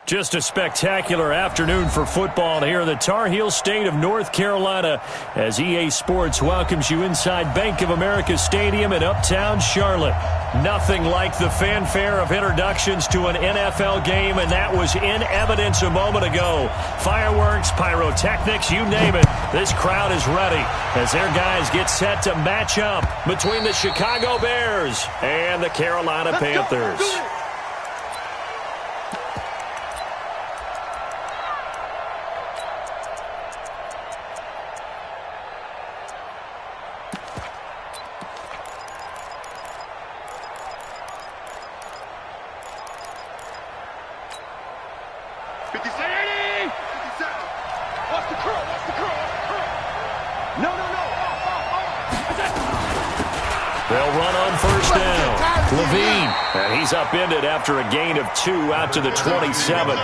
Just a spectacular afternoon for football here in the Tar Heel state of North Carolina as EA Sports welcomes you inside Bank of America Stadium in Uptown Charlotte. Nothing like the fanfare of introductions to an NFL game, and that was in evidence a moment ago. Fireworks, pyrotechnics, you name it. This crowd is ready as their guys get set to match up between the Chicago Bears and the Carolina Panthers. They'll run on first down. Levine, and he's upended after a gain of 2 out to the 27.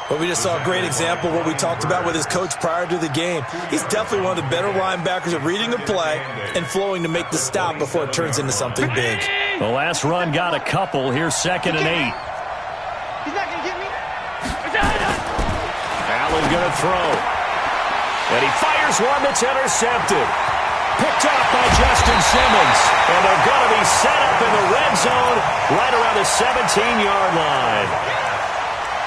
Well, we just saw a great example of what we talked about with his coach prior to the game. He's definitely one of the better linebackers at reading the play and flowing to make the stop before it turns into something big. The last run got a couple. Here's 2nd and 8. He's not going to get me. Allen going to throw. And he fires one that's intercepted. Picked up by Justin Simmons. And they're going to be set up in the red zone right around the 17-yard line.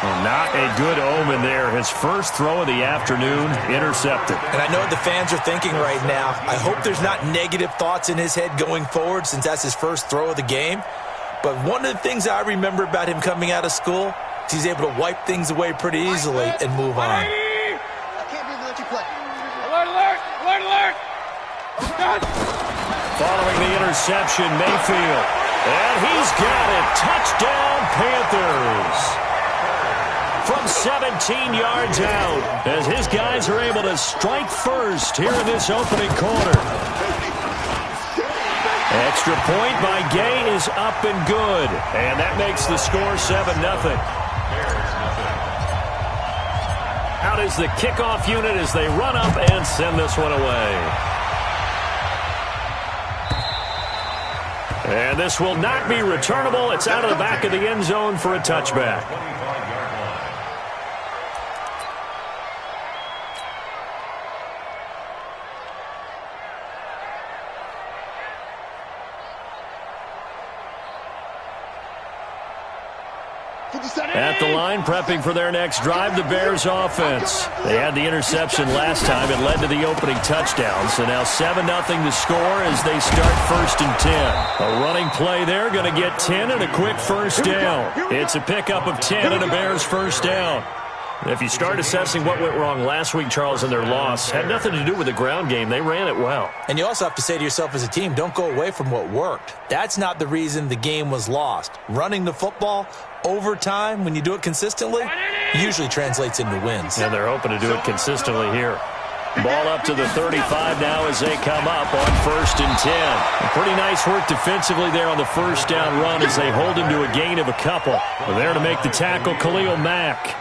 Well, not a good omen there. His first throw of the afternoon intercepted. And I know what the fans are thinking right now. I hope there's not negative thoughts in his head going forward since that's his first throw of the game. But one of the things I remember about him coming out of school is he's able to wipe things away pretty easily and move on. I can't believe they let you play. Alert, alert, alert, alert. Following the interception, Mayfield. And he's got it. Touchdown, Panthers. From 17 yards out, as his guys are able to strike first here in this opening quarter. Extra point by Gay is up and good. And that makes the score 7-0. Out is the kickoff unit as they run up and send this one away. And this will not be returnable. It's out of the back of the end zone for a touchback. At the line, prepping for their next drive, the Bears offense. They had the interception last time. It led to the opening touchdown. So now 7-0 the score as they start 1st and 10. A running play there, going to get 10 and a quick first down. It's a pickup of 10 and a Bears first down. If you start assessing what went wrong last week, Charles, in their loss, had nothing to do with the ground game. They ran it well. And you also have to say to yourself as a team, don't go away from what worked. That's not the reason the game was lost. Running the football over time, when you do it consistently, usually translates into wins. And they're hoping to do it consistently here. Ball up to the 35 now as they come up on 1st and 10. Pretty nice work defensively there on the first down run as they hold him to a gain of a couple. There to make the tackle, Khalil Mack.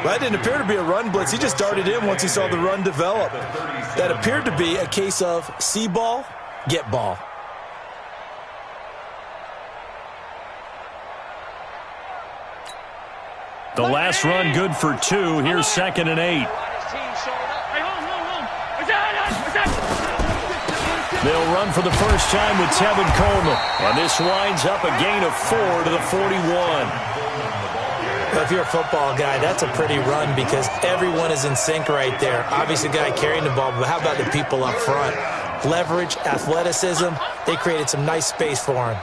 That didn't appear to be a run blitz. He just darted in once he saw the run develop. That appeared to be a case of see ball, get ball. The last run good for 2. Here's 2nd and 8. They'll run for the first time with Tevin Coleman. And this winds up a gain of 4 to the 41. Well, if you're a football guy, that's a pretty run because everyone is in sync right there. Obviously, the guy carrying the ball, but how about the people up front? Leverage, athleticism, they created some nice space for him.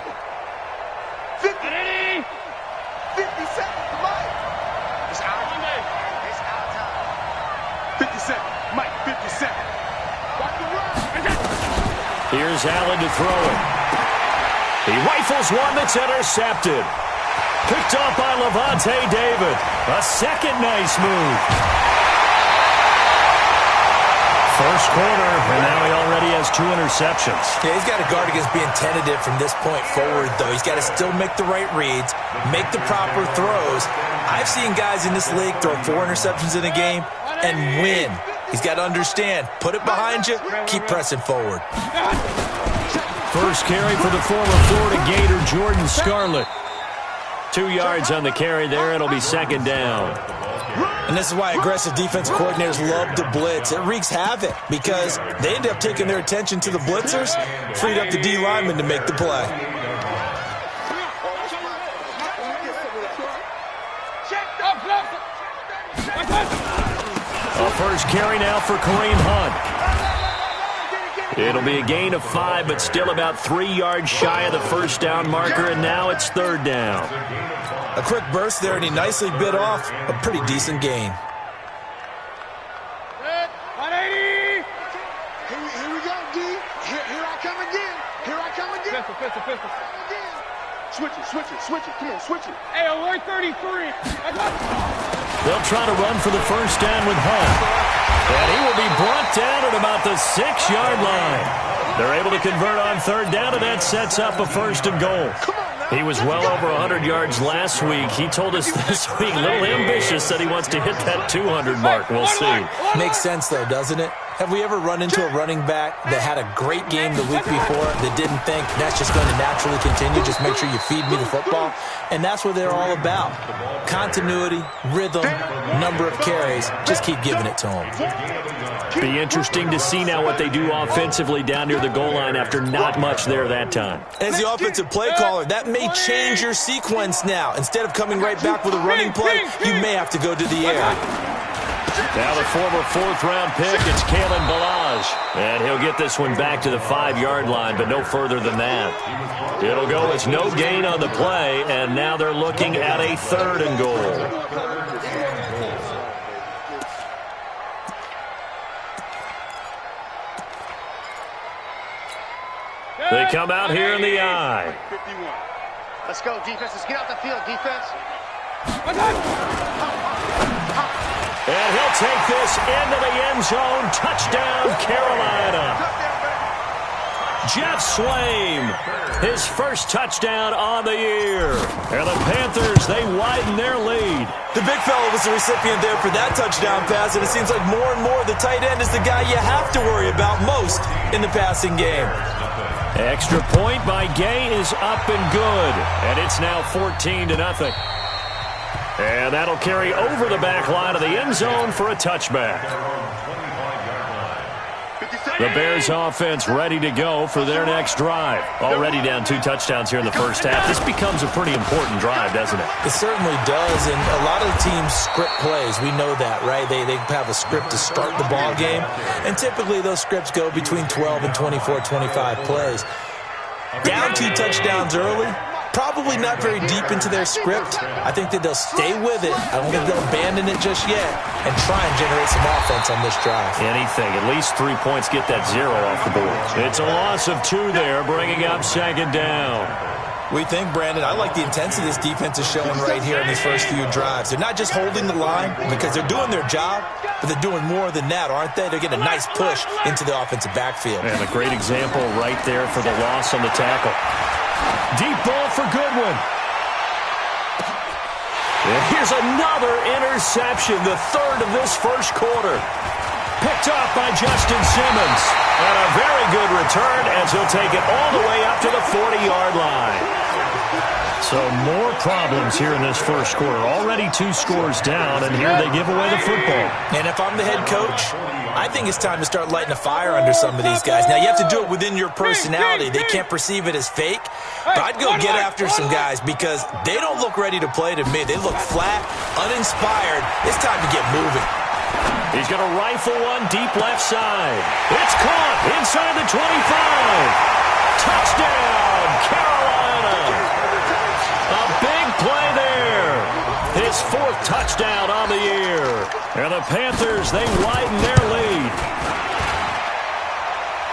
50 seconds, Mike. It's out of time. It's out of time. 50 seconds, Mike, 50 seconds. Here's Allen to throw it. He rifles one that's intercepted. Picked off by Levante David. A second nice move. First quarter, and now he already has 2 interceptions. Yeah, he's got to guard against being tentative from this point forward, though. He's got to still make the right reads, make the proper throws. I've seen guys in this league throw 4 interceptions in a game and win. He's got to understand, put it behind you, keep pressing forward. First carry for the former Florida Gator, Jordan Scarlett. 2 yards on the carry there. It'll be second down. And this is why aggressive defensive coordinators love to blitz. It wreaks havoc because they end up taking their attention to the blitzers, freed up the D lineman to make the play. A first carry now for Kareem Hunt. It'll be a gain of 5, but still about 3 yards shy of the first down marker, and now it's third down. A quick burst there, and he nicely bit off a pretty decent gain. 180. Here we go, D. Here I come again. Here I come again. Pistol. Switch it. Come on, switch it. Hey, alert 33. They'll try to run for the first down with Hunt. And he will be brought down at about the 6-yard line. They're able to convert on third down, and that sets up a first and goal. He was well over 100 yards last week. He told us this week, a little ambitious, that he wants to hit that 200 mark. We'll see. Makes sense, though, doesn't it? Have we ever run into a running back that had a great game the week before that didn't think that's just going to naturally continue? Just make sure you feed me the football. And that's what they're all about. Continuity, rhythm, number of carries. Just keep giving it to them. Be interesting to see now what they do offensively down near the goal line after not much there that time. As the offensive play caller, that may change your sequence now. Instead of coming right back with a running play, you may have to go to the air. Now the former 4th-round pick, it's Kalen Ballage. And he'll get this one back to the 5-yard line, but no further than that. It'll go as no gain on the play, and now they're looking at a 3rd and goal. They come out here in the I. 51. Let's go, defense. Let's get out the field, defense. And he'll take this into the end zone. Touchdown, Carolina. Jeff Swaim, his first touchdown on the year. And the Panthers, they widen their lead. The big fella was the recipient there for that touchdown pass, and it seems like more and more the tight end is the guy you have to worry about most in the passing game. Extra point by Gay is up and good. And it's now 14-0. And that'll carry over the back line of the end zone for a touchback. The Bears offense ready to go for their next drive. Already down 2 touchdowns here in the first half. This becomes a pretty important drive, doesn't it? It certainly does, and a lot of teams script plays. We know that, right? They have a script to start the ball game, and typically those scripts go between 12 and 24, 25 plays. Down 2 touchdowns early, probably not very deep into their script. I think that they'll stay with it. I don't think they'll abandon it just yet and try and generate some offense on this drive. Anything. At least 3 points get that 0 off the board. It's a loss of 2 there, bringing up second down. We think, Brandon, I like the intensity this defense is showing right here in these first few drives. They're not just holding the line because they're doing their job, but they're doing more than that, aren't they? They're getting a nice push into the offensive backfield. And a great example right there for the loss on the tackle. Deep ball for Goodwin. And here's another interception, the 3rd of this first quarter. Picked off by Justin Simmons. And a very good return as he'll take it all the way up to the 40-yard line. So more problems here in this first quarter. Already 2 scores down, and here they give away the football. And if I'm the head coach, I think it's time to start lighting a fire under some of these guys. Now, you have to do it within your personality. They can't perceive it as fake. But I'd go get after some guys because they don't look ready to play to me. They look flat, uninspired. It's time to get moving. He's going to rifle one deep left side. It's caught inside the 25. Touchdown, Carolina. A big play there. His 4th touchdown on the year. And the Panthers, they widen their lead.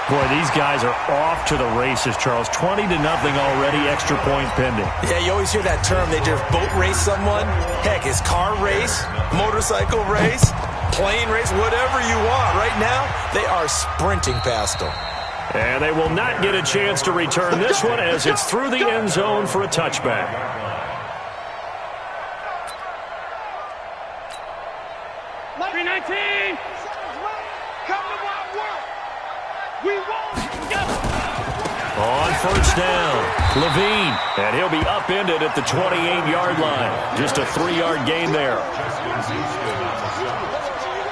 Boy, these guys are off to the races, Charles. 20-0 already, extra point pending. Yeah, you always hear that term. They just boat race someone. Heck, it's car race, motorcycle race, plane race, whatever you want. Right now, they are sprinting past them. And they will not get a chance to return this one as it's through the end zone for a touchback. On first down, Levine, and he'll be upended at the 28-yard line. Just a 3-yard gain there.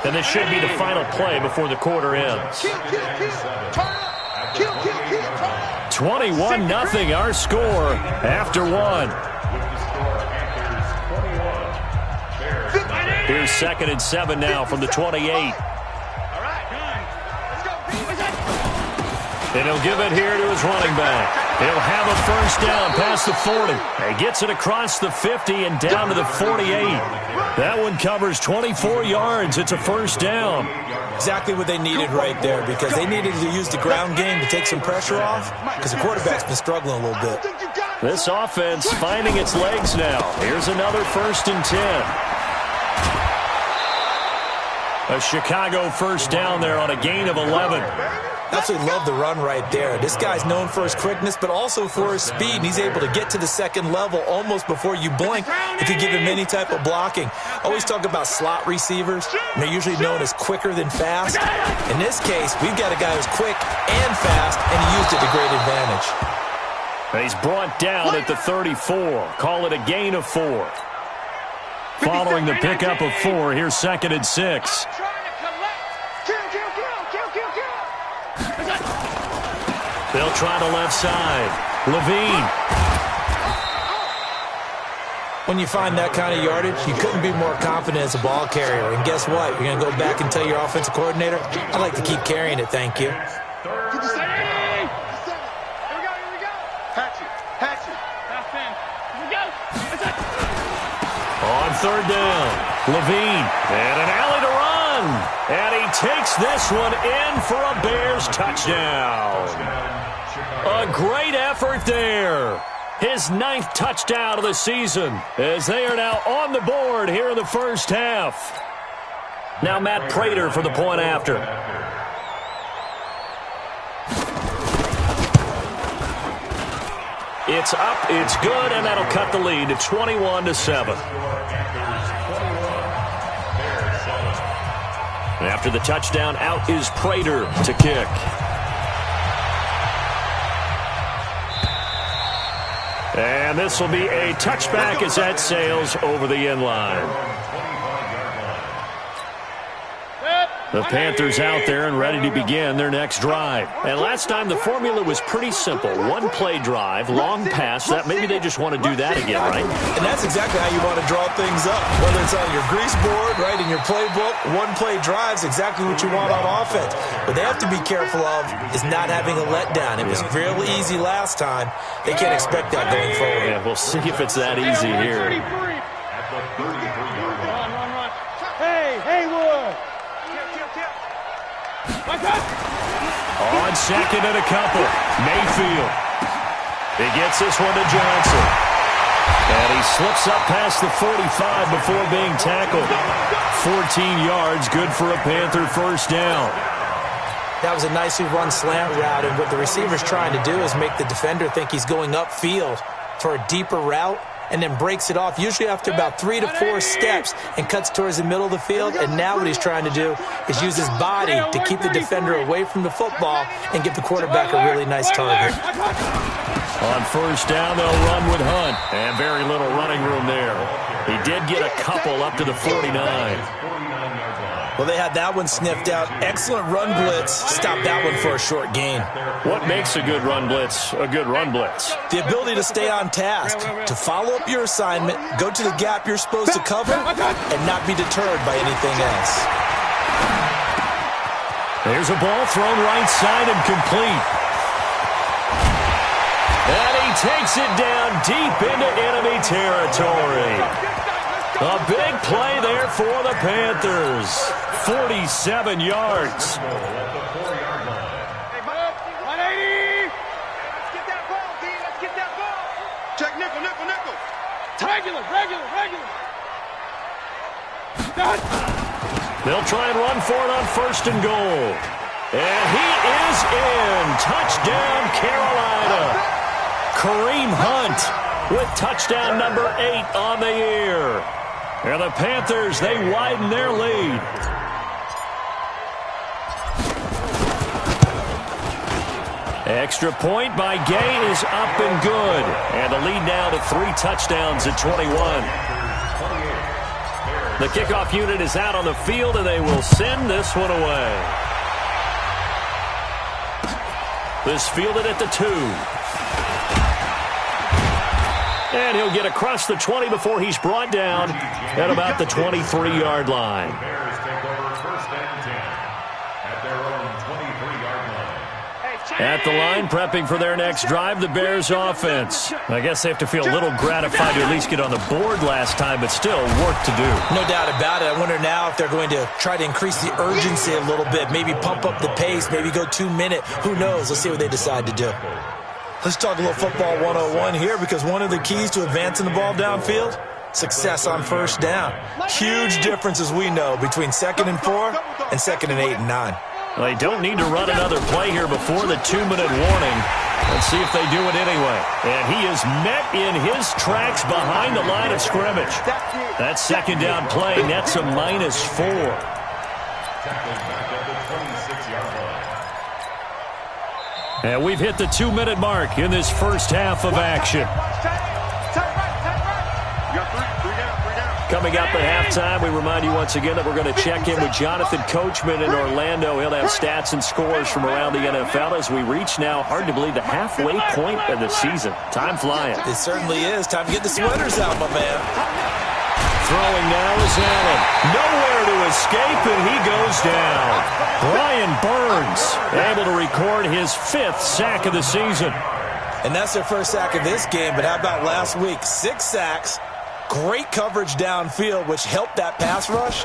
And this should be the final play before the quarter ends. 21-0 our score after one. Here's 2nd and 7 now from the 28. And he'll give it here to his running back. He'll have a first down past the 40. He gets it across the 50 and down to the 48. That one covers 24 yards. It's a first down. Exactly what they needed right there, because they needed to use the ground game to take some pressure off, because the quarterback's been struggling a little bit. This offense finding its legs now. Here's another 1st and 10. A Chicago first down there on a gain of 11. Absolutely love the run right there. This guy's known for his quickness, but also for his speed, and he's able to get to the second level almost before you blink if you give him any type of blocking. Always talk about slot receivers, and they're usually known as quicker than fast. In this case, we've got a guy who's quick and fast, and he used it to great advantage. He's brought down at the 34. Call it a gain of 4. Following the pickup of 4, here's 2nd and 6. They'll try the left side. Levine. When you find that kind of yardage, you couldn't be more confident as a ball carrier. And guess what? You're going to go back and tell your offensive coordinator, I'd like to keep carrying it, thank you. Here we go. Patch it. Pass in. Here we go. On 3rd down, Levine. And an alley to run. And he takes this one in for a Bears touchdown. A great effort there. His 9th touchdown of the season, as they are now on the board here in the first half. Now Matt Prater for the point after. It's up, it's good, and that'll cut the lead to 21-7. After the touchdown, out is Prater to kick. And this will be a touchback as that sails over the end line. The Panthers out there and ready to begin their next drive. And last time the formula was pretty simple. One-play drive, long pass. That maybe they just want to do that again, right? And that's exactly how you want to draw things up. Whether it's on your grease board, right, in your playbook, one-play drive's exactly what you want on offense. What they have to be careful of is not having a letdown. It was real easy last time. They can't expect that going forward. Yeah, we'll see if it's that easy here. Run. Hey, Haywood. On 2nd and a couple, Mayfield. He gets this one to Johnson. And he slips up past the 45 before being tackled. 14 yards, good for a Panther first down. That was a nicely run slant route, and what the receiver's trying to do is make the defender think he's going upfield for a deeper route, and then breaks it off, usually after about 3 to 4 steps, and cuts towards the middle of the field. And now what he's trying to do is use his body to keep the defender away from the football and give the quarterback a really nice target. On first down, they'll run with Hunt. And very little running room there. He did get a couple up to the 49. Well, they had that one sniffed out. Excellent run blitz. Stopped that one for a short gain. What makes a good run blitz a good run blitz? The ability to stay on task, to follow up your assignment, go to the gap you're supposed to cover, and not be deterred by anything else. There's a ball thrown right side and complete. And he takes it down deep into enemy territory. A big play there for the Panthers. 47 yards. Hey, 180. Let's get that ball, D. Let's get that ball. Check nickel. Regular. They'll try and run for it on 1st and goal. And he is in. Touchdown, Carolina. Kareem Hunt with touchdown number 8 on the year. And the Panthers, they widen their lead. Extra point by Gay is up and good. And the lead now to 3 touchdowns at 21. The kickoff unit is out on the field, and they will send this one away. This fielded at the 2. And he'll get across the 20 before he's brought down at about the 23-yard line. Bears take over first and 10 at their own 23-yard line. At the line, prepping for their next drive, the Bears offense. I guess they have to feel a little gratified to at least get on the board last time, but still work to do. No doubt about it. I wonder now if they're going to try to increase the urgency a little bit, maybe pump up the pace, maybe go 2-minute. Who knows? Let's see what they decide to do. Let's talk a little football 101 here, because one of the keys to advancing the ball downfield, success on first down. Huge difference, as we know, between 2nd and 4 and 2nd and 8 and 9. Well, they don't need to run another play here before the 2-minute warning. Let's see if they do it anyway. And he is met in his tracks behind the line of scrimmage. That second down play nets a -4. Tackling back at the 26-yard line. And we've hit the 2-minute mark in this first half of action. Coming up at halftime, we remind you once again that we're going to check in with Jonathan Coachman in Orlando. He'll have stats and scores from around the NFL as we reach now, hard to believe, the halfway point of the season. Time flying. It certainly is. Time to get the sweaters out, my man. Throwing now is Allen. Nowhere to escape, and he goes down. Brian Burns able to record his 5th sack of the season. And that's their first sack of this game, but how about last week? 6 sacks. Great coverage downfield, which helped that pass rush.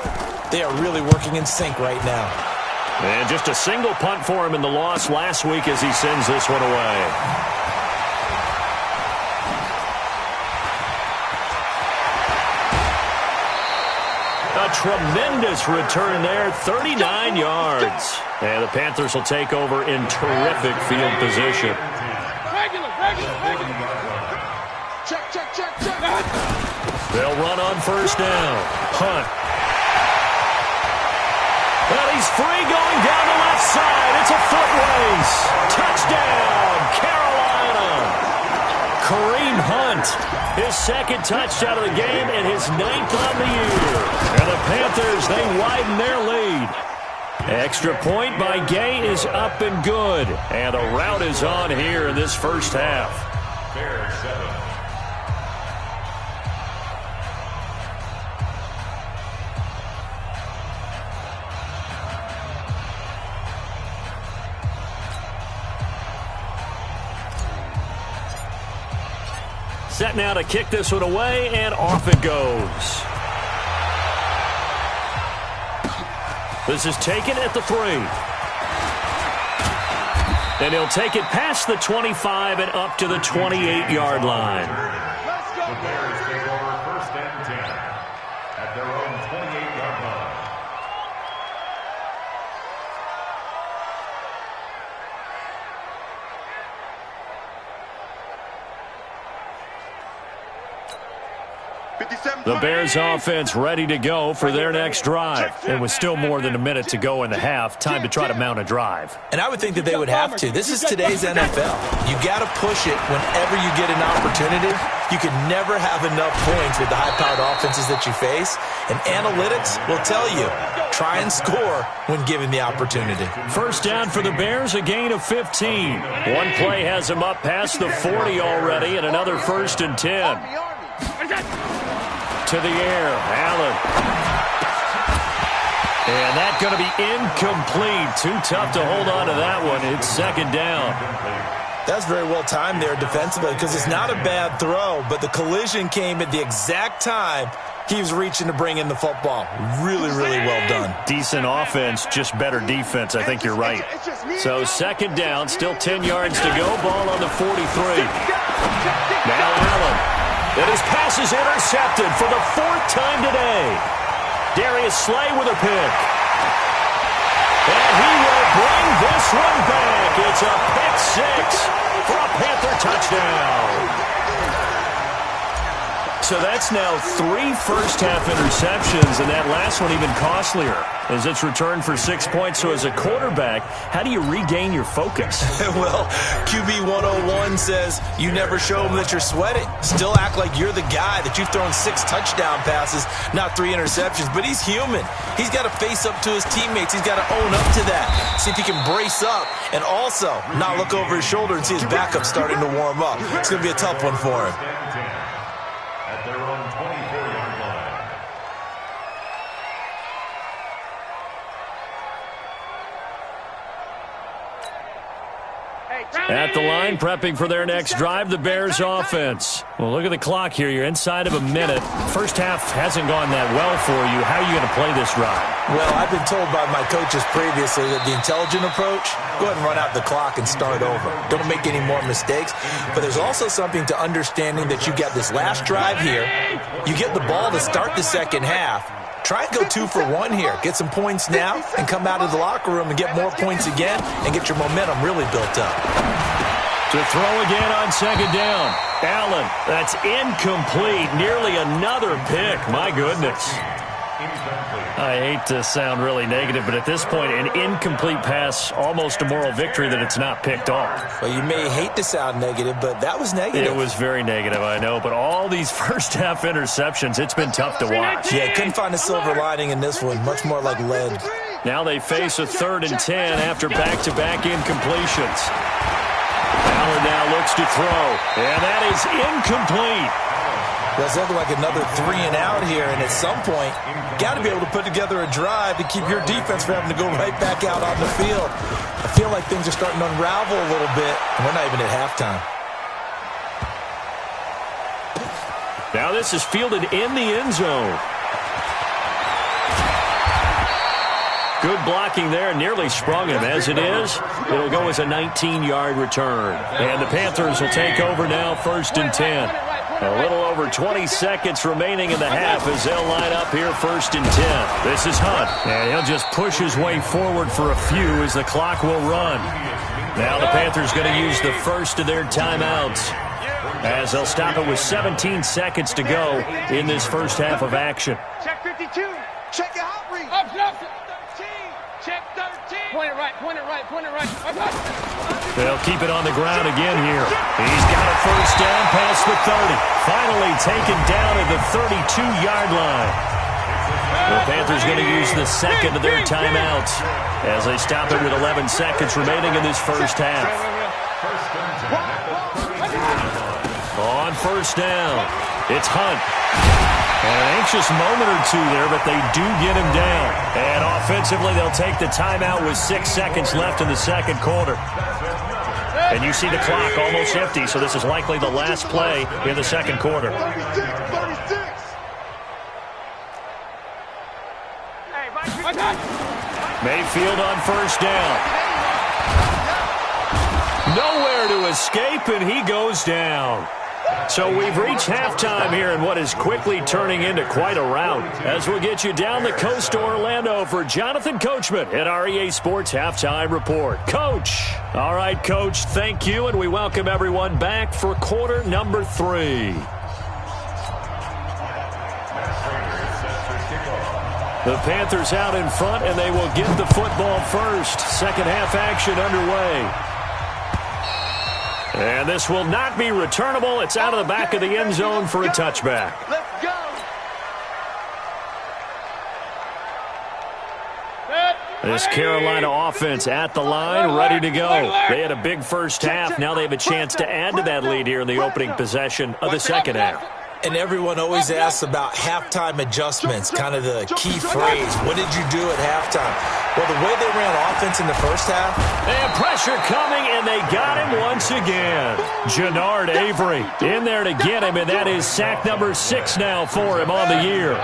They are really working in sync right now. And just a single punt for him in the loss last week as he sends this one away. A tremendous return there, 39 yards. And the Panthers will take over in terrific field position. Regular. Check. They'll run on first down. Hunt. Well, he's free going down the left side. It's a foot race. Touchdown, Carolina. Kareem Hunt, his 2nd touchdown of the game and his 9th on the year. And the Panthers, they widen their lead. Extra point by Gay is up and good. And the route is on here in this first half. Bears 7. Set now to kick this one away, and off it goes. This is taken at the 3. And he'll take it past the 25 and up to the 28-yard line. The Bears take over first and 10 at their own 28-yard line. The Bears offense ready to go for their next drive. And with still more than a minute to go in the half, time to try to mount a drive. And I would think that they would have to. This is today's NFL. You got to push it whenever you get an opportunity. You can never have enough points with the high-powered offenses that you face. And analytics will tell you, try and score when given the opportunity. First down for the Bears, a gain of 15. One play has them up past the 40 already, and another 1st and 10. To the air, Allen. And that's going to be incomplete. Too tough to hold on to that one. It's 2nd down. That's very well timed there defensively, because it's not a bad throw, but the collision came at the exact time he was reaching to bring in the football. Really, really well done. Decent offense, just better defense. I think you're right. So 2nd down, still 10 yards to go. Ball on the 43. Now Allen. And his pass is intercepted for the 4th time today. Darius Slay with a pick. And he will bring this one back. It's a pick 6 for a Panther touchdown. So that's now 3 first-half interceptions, and that last one even costlier. as it's returned for 6 points. So as a quarterback, how do you regain your focus? Well, QB 101 says you never show them that you're sweating. Still act like you're the guy, that you've thrown 6 touchdown passes, not 3 interceptions. But he's human. He's got to face up to his teammates. He's got to own up to that. See if he can brace up and also not look over his shoulder and see his backup starting to warm up. It's going to be a tough one for him. At their own 24-yard line. At the line, prepping for their next drive, the Bears offense. Well, look at the clock here. You're inside of a minute. First half hasn't gone that well for you. How are you going to play this ride? Well, I've been told by my coaches previously that the intelligent approach, go ahead and run out the clock and start over. Don't make any more mistakes. But there's also something to understanding that you got this last drive here. You get the ball to start the second half. Try and go 2 for 1 here. Get some points now and come out of the locker room and get more points again and get your momentum really built up. To throw again on second down. Allen, that's incomplete. Nearly another pick. My goodness. I hate to sound really negative, but at this point, an incomplete pass, almost a moral victory that it's not picked off. Well, you may hate to sound negative, but that was negative. It was very negative, I know, but all these first-half interceptions, it's been tough to watch. Yeah, couldn't find a silver lining in this one. Much more like lead. Now they face a 3rd and 10 after back-to-back incompletions. Allen now looks to throw, and that is incomplete. That's looking like another 3 and out here, and at some point, got to be able to put together a drive to keep your defense from having to go right back out on the field. I feel like things are starting to unravel a little bit, and we're not even at halftime. Now this is fielded in the end zone. Good blocking there, nearly sprung him. As it is, it'll go as a 19-yard return. And the Panthers will take over now, 1st and 10. A little over 20 seconds remaining in the half as they'll line up here, 1st and 10. This is Hunt, and he'll just push his way forward for a few as the clock will run. Now the Panthers going to use the first of their timeouts as they'll stop it with 17 seconds to go in this first half of action. Check 52. Check your hot read. 13. Check 13. Point it right, point it right, point it right. They'll keep it on the ground again here. He's got a first down past the 30. Finally taken down at the 32-yard line. The Panthers going to use the second of their timeouts as they stop it with 11 seconds remaining in this first half. On first down, it's Hunt. And an anxious moment or two there, but they do get him down. And offensively, they'll take the timeout with 6 seconds left in the second quarter. And you see the clock almost empty, so this is likely the last play in the second quarter. 36. Mayfield on first down. Nowhere to escape, and he goes down. So we've reached halftime here in what is quickly turning into quite a rout. As we'll get you down the coast to Orlando for Jonathan Coachman at our EA Sports Halftime Report. Coach. All right, Coach, thank you, and we welcome everyone back for quarter number 3. The Panthers out in front, and they will get the football first. Second half action underway. And this will not be returnable. It's out of the back of the end zone for a touchback. Let's go. This Carolina offense at the line, ready to go. They had a big first half. Now they have a chance to add to that lead here in the opening possession of the second half. And everyone always asks about halftime adjustments, kind of the key phrase. What did you do at halftime? Well, the way they ran offense in the first half. And pressure coming, and they got him once again. Jannard Avery in there to get him, and that is sack number 6 now for him on the year.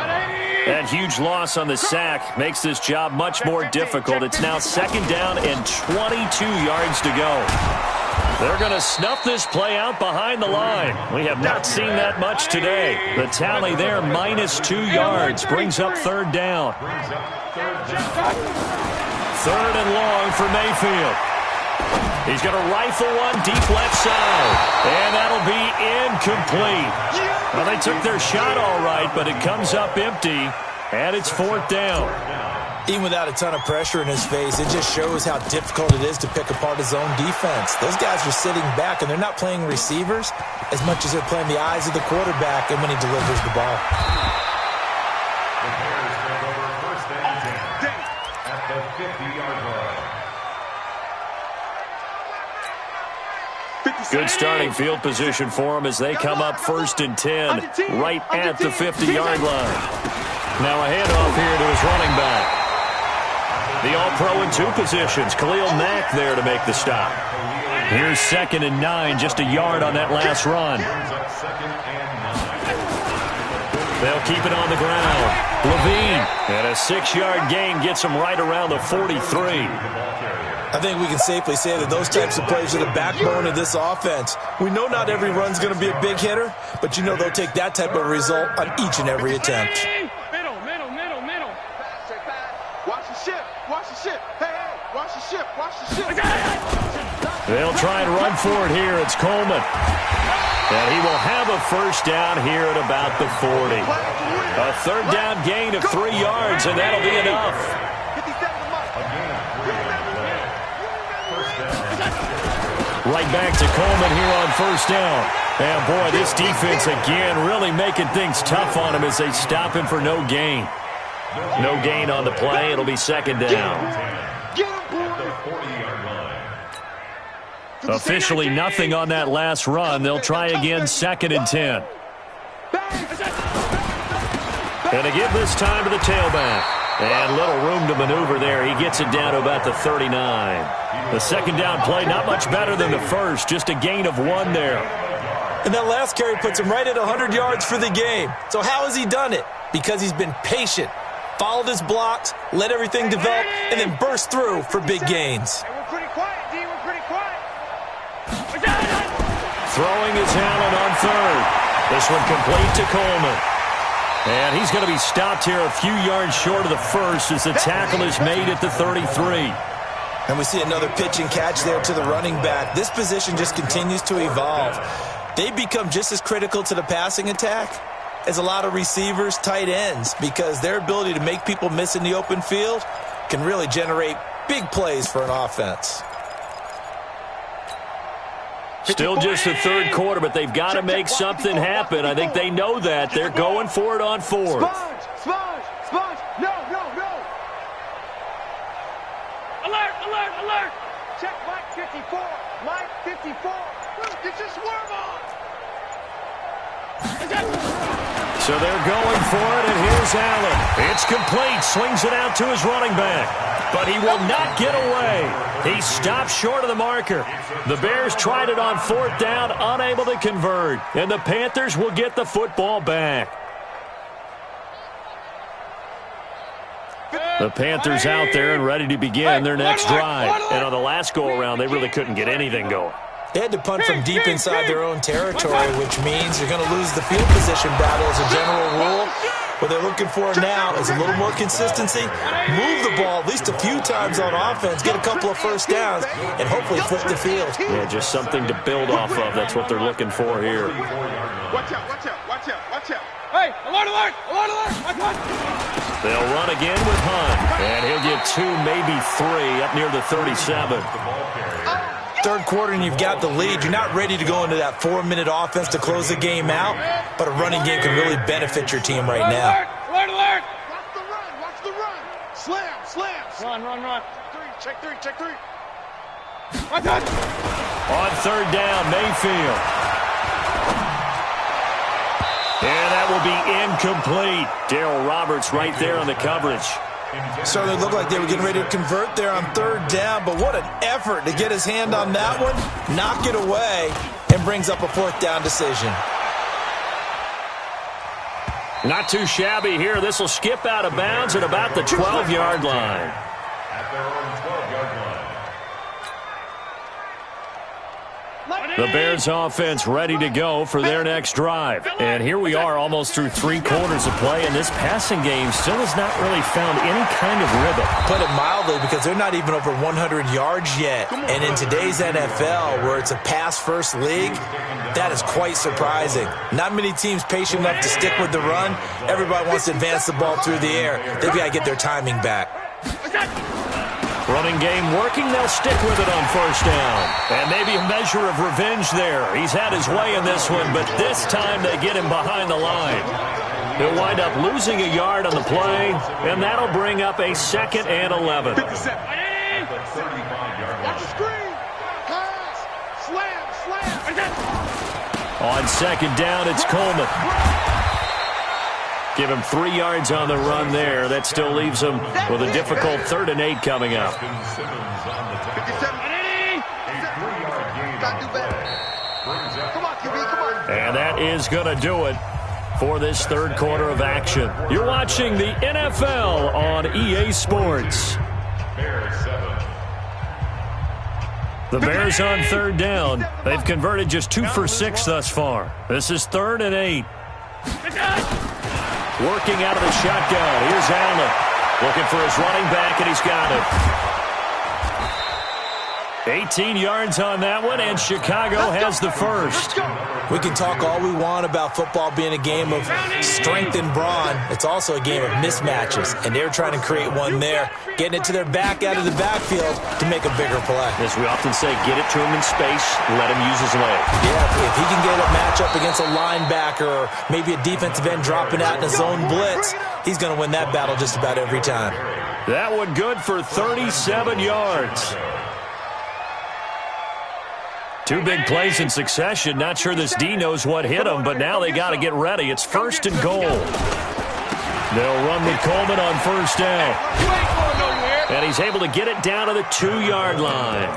That huge loss on the sack makes this job much more difficult. It's now second down and 22 yards to go. They're going to snuff this play out behind the line. We have not seen that much today. The tally there, -2 yards, brings up third down. Third and long for Mayfield. He's going to rifle one deep left side, and that'll be incomplete. Well, they took their shot all right, but it comes up empty, and it's fourth down. Even without a ton of pressure in his face, it just shows how difficult it is to pick apart his own defense. Those guys are sitting back, and they're not playing receivers as much as they're playing the eyes of the quarterback and when he delivers the ball. The Bears take over first and 10 at the 50-yard line. Good starting field position for them as they come up first and 10 right at the 50-yard line. Now a handoff here to his running back. The All-Pro in two positions. Khalil Mack there to make the stop. Here's 2nd and 9, just a yard on that last run. They'll keep it on the ground. Levine, and a 6-yard gain gets him right around the 43. I think we can safely say that those types of plays are the backbone of this offense. We know not every run's going to be a big hitter, but you know they'll take that type of result on each and every attempt. They'll try and run for it here. It's Coleman. And he will have a first down here at about the 40. A 3rd down gain of 3 yards, and that'll be enough. Right back to Coleman here on first down. And, boy, this defense again really making things tough on him as they stop him for no gain. No gain on the play. It'll be 2nd down. Officially nothing on that last run. They'll try again 2nd and 10. And again this time to the tailback. And little room to maneuver there. He gets it down to about the 39. The 2nd down play not much better than the first. Just a gain of 1 there. And that last carry puts him right at 100 yards for the game. So how has he done it? Because he's been patient, followed his blocks, let everything develop, and then burst through for big gains. Throwing his Allen on 3rd. This one complete to Coleman. And he's going to be stopped here a few yards short of the first as the tackle is made at the 33. And we see another pitch and catch there to the running back. This position just continues to evolve. They become just as critical to the passing attack as a lot of receivers, tight ends, because their ability to make people miss in the open field can really generate big plays for an offense. Still just the 3rd quarter, but they've got to make something happen. I think they know that. They're going for it on 4th. Sponge. No. Alert. Check Mike 54. Mike 54. Get your swerve on. So they're going for it, and here's Allen. It's complete. Swings it out to his running back. But he will not get away. He stopped short of the marker. The Bears tried it on 4th down, unable to convert. And the Panthers will get the football back. The Panthers out there and ready to begin their next drive. And on the last go-around, they really couldn't get anything going. They had to punt from deep inside their own territory, which means you're going to lose the field position battle as a general rule. What they're looking for now is a little more consistency, move the ball at least a few times on offense, get a couple of first downs, and hopefully flip the field. Yeah, just something to build off of. That's what they're looking for here. Watch out. Hey, alert. Watch. They'll run again with Hunt, and he'll get 2, maybe 3 up near the 37. 3rd quarter and you've got the lead. You're not ready to go into that 4-minute offense to close the game out, but a running game can really benefit your team right now. Alert. Watch the run. Slam. Run. Check three. Watch out. On 3rd down, Mayfield. And that will be incomplete. Darryl Roberts right there on the coverage. Certainly looked like they were getting ready to convert there on 3rd down, but what an effort to get his hand on that one, knock it away, and brings up a 4th down decision. Not too shabby here. This will skip out of bounds at about the 12-yard line. At their own 12-yard line. The Bears offense ready to go for their next drive. And here we are almost through 3 quarters of play, and this passing game still has not really found any kind of rhythm. Put it mildly, because they're not even over 100 yards yet. And in today's NFL, where it's a pass-first league, that is quite surprising. Not many teams patient enough to stick with the run. Everybody wants to advance the ball through the air. They've got to get their timing back. Running game working. They'll stick with it on first down. And maybe a measure of revenge there. He's had his way in this one, but this time they get him behind the line. He'll wind up losing a yard on the play, and that'll bring up a 2nd and 11. 57. Watch the screen. Pass. Slam. On 2nd down, it's Coleman. Give him 3 yards on the run there. That still leaves him with a difficult 3rd and 8 coming up. 57. Come on, QB, come on. And that is going to do it for this 3rd quarter of action. You're watching the NFL on EA Sports. The Bears on 3rd down. They've converted just 2 for 6 thus far. This is 3rd and 8. Working out of the shotgun. Here's Allen. Looking for his running back, and he's got it. 18 yards on that one, and Chicago has the first. We can talk all we want about football being a game of strength and brawn. It's also a game of mismatches, and they're trying to create one there, getting it to their back out of the backfield to make a bigger play. As we often say, get it to him in space, let him use his leg. Yeah, if he can get a matchup against a linebacker or maybe a defensive end dropping out in a zone blitz, he's going to win that battle just about every time. That one good for 37 yards. 2 big plays in succession. Not sure this D knows what hit him, but now they got to get ready. It's 1st and goal. They'll run with Coleman on first down. And he's able to get it down to the 2-yard line.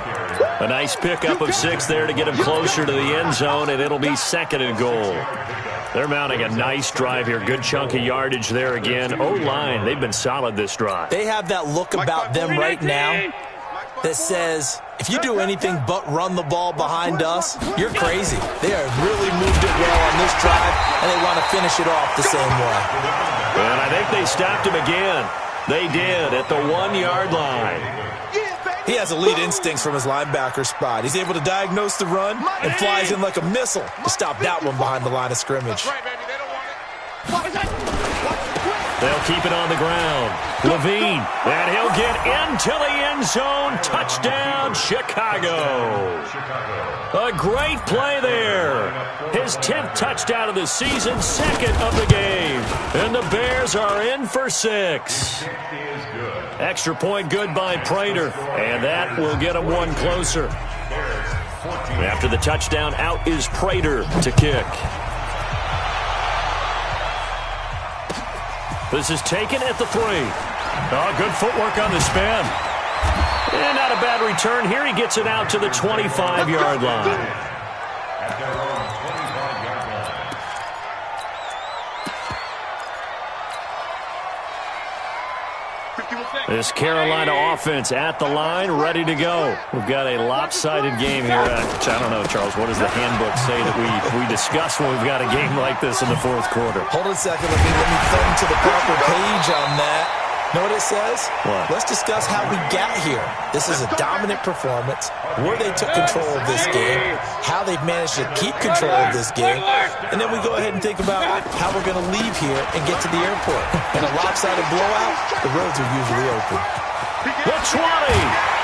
A nice pickup of 6 there to get him closer to the end zone, and it'll be 2nd and goal. They're mounting a nice drive here. Good chunk of yardage there again. O-line, they've been solid this drive. They have that look about them right now that says, if you do anything but run the ball behind us, you're crazy. They have really moved it well on this drive, and they want to finish it off the same way. And I think they stopped him again. They did at the 1-yard line. He has elite instincts from his linebacker spot. He's able to diagnose the run and flies in like a missile to stop that one behind the line of scrimmage. They'll keep it on the ground. Levine, and he'll get into the end zone. Touchdown, Chicago. A great play there. His 10th touchdown of the season, 2nd of the game. And the Bears are in for 6. Extra point good by Prater, and that will get him 1 closer. After the touchdown, out is Prater to kick. This is taken at the 3. Oh, good footwork on the spin. And not a bad return here. He gets it out to the 25-yard line. This Carolina offense at the line, ready to go. We've got a lopsided game here. I don't know, Charles, what does the handbook say that we discuss when we've got a game like this in the 4th quarter? Hold on a second. Let me thumb to the proper page on that. Know what it says? What? Let's discuss how we got here. This is a dominant performance, where they took control of this game, how they've managed to keep control of this game, and then we go ahead and think about how we're going to leave here and get to the airport. In a lopsided blowout, the roads are usually open. The 20!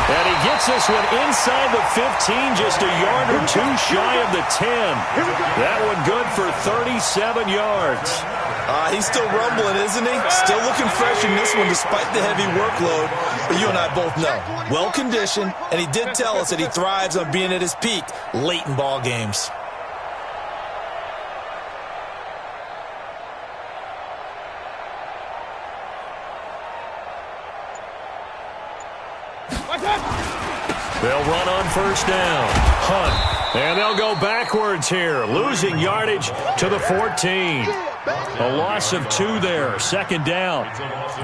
And he gets this one inside the 15, just a yard or 2 shy of the 10. That one good for 37 yards. He's still rumbling, isn't he? Still looking fresh in this one despite the heavy workload. But you and I both know, well-conditioned, and he did tell us that he thrives on being at his peak late in ball games. They'll run on first down. Hunt. And they'll go backwards here, losing yardage to the 14. A loss of 2 there, 2nd down.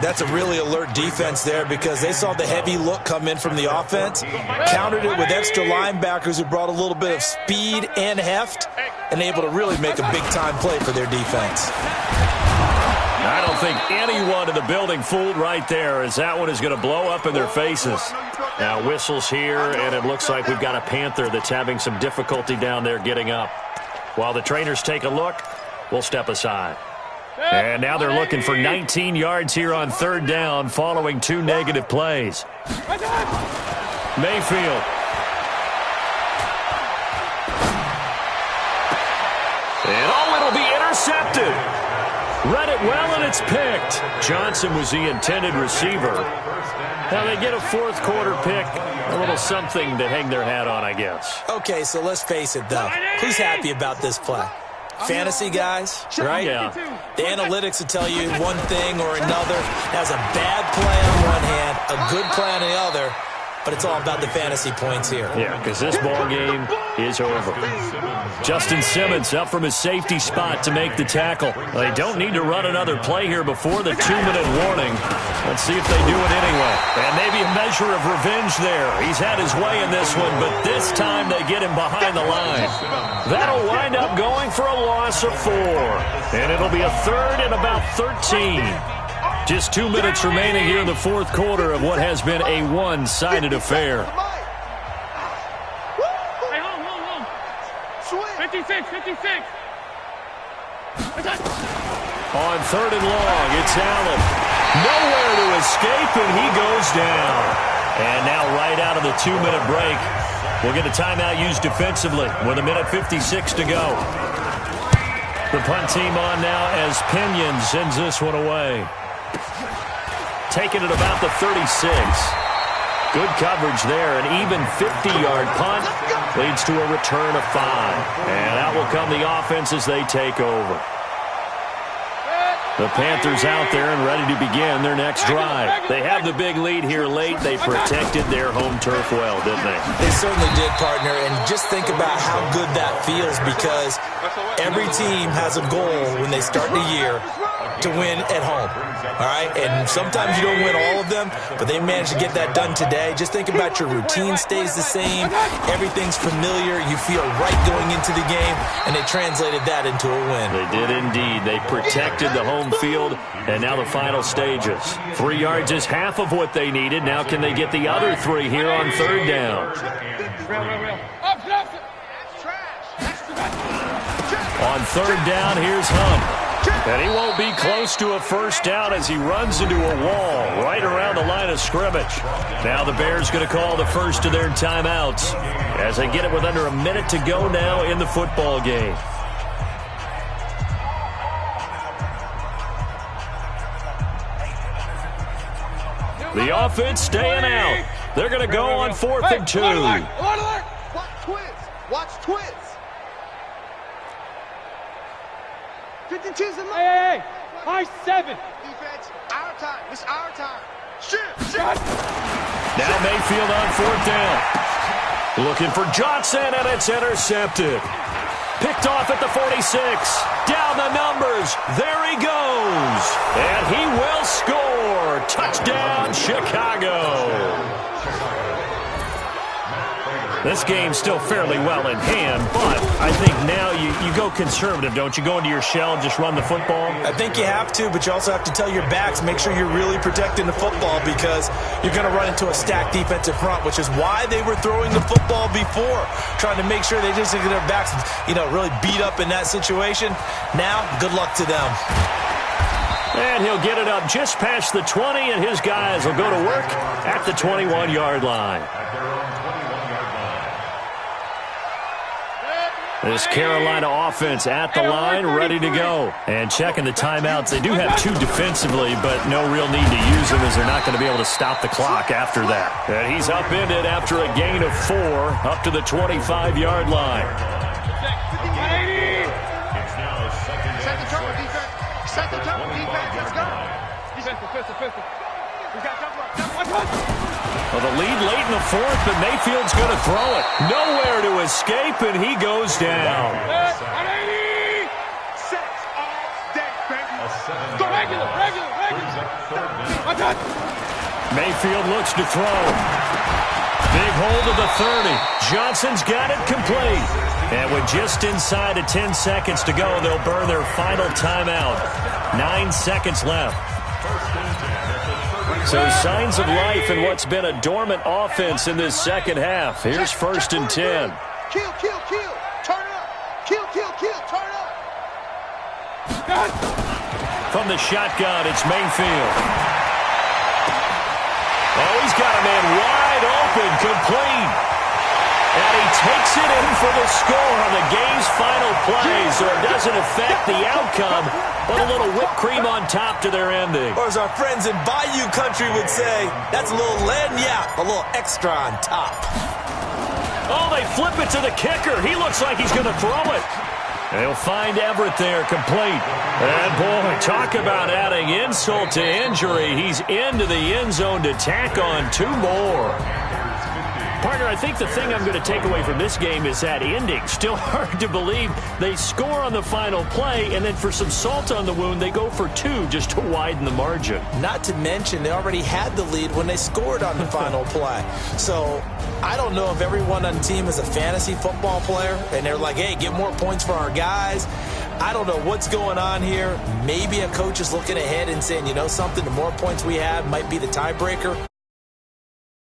That's a really alert defense there because they saw the heavy look come in from the offense, countered it with extra linebackers who brought a little bit of speed and heft, and able to really make a big-time play for their defense. I don't think anyone in the building fooled right there, as that one is going to blow up in their faces. Now whistles here, and it looks like we've got a Panther that's having some difficulty down there getting up. While the trainers take a look, we'll step aside. And now they're looking for 19 yards here on third down following 2 negative plays. Mayfield. And it'll be intercepted. Read it well, and it's picked. Johnson was the intended receiver. Now they get a fourth quarter pick, a little something to hang their hat on, I guess. Okay, so let's face it, though. Who's happy about this play? Fantasy guys, right? Yeah. The analytics will tell you one thing or another. Has a bad play on one hand, a good play on the other, but it's all about the fantasy points here. Yeah, because this ball game is over. Justin Simmons up from his safety spot to make the tackle. They don't need to run another play here before the 2-minute warning. Let's see if they do it anyway. And maybe a measure of revenge there. He's had his way in this one, but this time they get him behind the line. That'll wind up going for a loss of 4. And it'll be a third and about 13. Just 2 minutes remaining here in the fourth quarter of what has been a one-sided affair. 56. On third and long, it's Allen. Nowhere to escape, and he goes down. And now right out of the 2-minute break, we'll get a timeout used defensively with 1:56 to go. The punt team on now as Pinion sends this one away. Taking it about the 36. Good coverage there. An even 50-yard punt leads to a return of 5. And out will come the offense as they take over. The Panthers out there and ready to begin their next drive. They have the big lead here late. They protected their home turf well, didn't they? They certainly did, partner. And just think about how good that feels, because every team has a goal when they start the year to win at home. All right? And sometimes you don't win all of them, but they managed to get that done today. Just think about your routine stays the same. Everything's familiar. You feel right going into the game, and they translated that into a win. They did indeed. They protected the home field, and now the final stages. 3 yards is half of what they needed. Now can they get the other 3 here on third down? On third down, here's Hunt. And he won't be close to a first down as he runs into a wall right around the line of scrimmage. Now the Bears going to call the first of their timeouts as they get it with under a minute to go now in the football game. The offense staying out. They're going to go on 4th and 2. Watch twins. Watch twins. 52's in line. Hey, high 7. Defense, our time. It's our time. Shift. Now Mayfield on 4th down. Looking for Johnson, and it's intercepted. Picked off at the 46. Down the numbers. There he goes. And he will score. Touchdown, Chicago. This game's still fairly well in hand, but I think now you go conservative, don't you? Go into your shell and just run the football? I think you have to, but you also have to tell your backs, make sure you're really protecting the football, because you're going to run into a stacked defensive front, which is why they were throwing the football before, trying to make sure they just get their backs, really beat up in that situation. Now, good luck to them. And he'll get it up just past the 20, and his guys will go to work at the 21-yard line. This Carolina offense at the line, ready to go. And checking the timeouts. They do have 2 defensively, but no real need to use them as they're not going to be able to stop the clock after that. And he's upended after a gain of 4 up to the 25-yard line. Set the tone, defense. Set the tone, defense. Let's go. Defense. We got double. Well, the lead late in the 4th, but Mayfield's going to throw it. Nowhere to escape, and he goes down. Mayfield looks to throw. Big hold of the 30. Johnson's got it complete. And with just inside of 10 seconds to go, they'll burn their final timeout. 9 seconds left. So signs of life in what's been a dormant offense in this second half. Here's 1st and 10. Kill. Turn up. Kill. Turn up. From the shotgun, it's Mayfield. Oh, he's got a man wide open, complete. And he takes it in for the score on the game's final play, so it doesn't affect the outcome, but a little whipped cream on top to their ending. Or as our friends in Bayou Country would say, that's a little lagniappe, a little extra on top. Oh, they flip it to the kicker. He looks like he's going to throw it. They'll find Everett there, complete. And, boy, talk about adding insult to injury. He's into the end zone to tack on 2 more. Partner, I think the thing I'm going to take away from this game is that ending. Still hard to believe they score on the final play, and then for some salt on the wound, they go for 2 just to widen the margin. Not to mention, they already had the lead when they scored on the final play. So I don't know if everyone on the team is a fantasy football player, and they're like, hey, get more points for our guys. I don't know what's going on here. Maybe a coach is looking ahead and saying, you know something, the more points we have might be the tiebreaker.